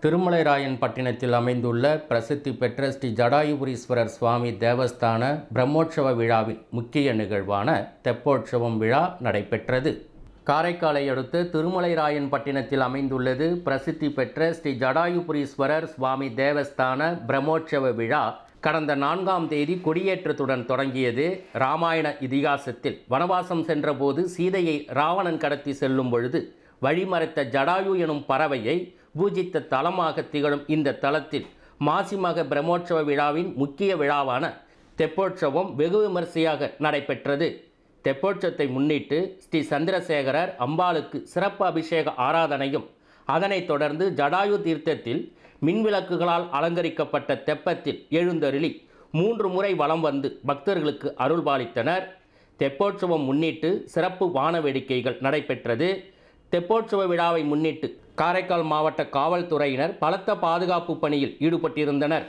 திருமலைராயன்பட்டினத்தில் அமைந்துள்ள பிரசித்தி பெற்ற ஸ்ரீ ஜடாயுபுரீஸ்வரர் சுவாமி தேவஸ்தான பிரம்மோற்சவ விழாவின் முக்கிய நிகழ்வான தெப்போற்சவம் விழா நடைபெற்றது. காரைக்காலை அடுத்து திருமலைராயன்பட்டினத்தில் அமைந்துள்ளது பிரசித்தி பெற்ற ஸ்ரீ ஜடாயுபுரீஸ்வரர் சுவாமி தேவஸ்தான பிரம்மோற்சவ விழா கடந்த 4ஆம் தேதி கொடியேற்றத்துடன் தொடங்கியது. ராமாயண இதிகாசத்தில் வனவாசம் சென்றபோது சீதையை ராவணன் கடத்தி செல்லும் பொழுது வழிமறைத்த ஜடாயு எனும் பறவையை பூஜித்த தலமாக திகழும் இந்த தலத்தில் மாசிமக பிரம்மோற்சவ விழாவின் முக்கிய விழாவான தெப்போற்சவம் வெகு விமரிசையாக நடைபெற்றது. தெப்போற்சவத்தை முன்னிட்டு ஸ்ரீ சந்திரசேகரர் அம்பாளுக்கு சிறப்பு அபிஷேக ஆராதனையும், அதனைத் தொடர்ந்து ஜடாயு தீர்த்தத்தில் மின்விளக்குகளால் அலங்கரிக்கப்பட்ட தெப்பத்தில் எழுந்தருளி 3 முறை வலம் வந்து பக்தர்களுக்கு அருள்பாலித்தனர். தெப்போற்சவம் முன்னிட்டு சிறப்பு வான வேடிக்கைகள் நடைபெற்றது. தெப்போற்சவ விழாவை முன்னிட்டு காரைக்கால் மாவட்ட காவல்துறையினர் பலத்த பாதுகாப்பு பணியில் ஈடுபட்டிருந்தனர்.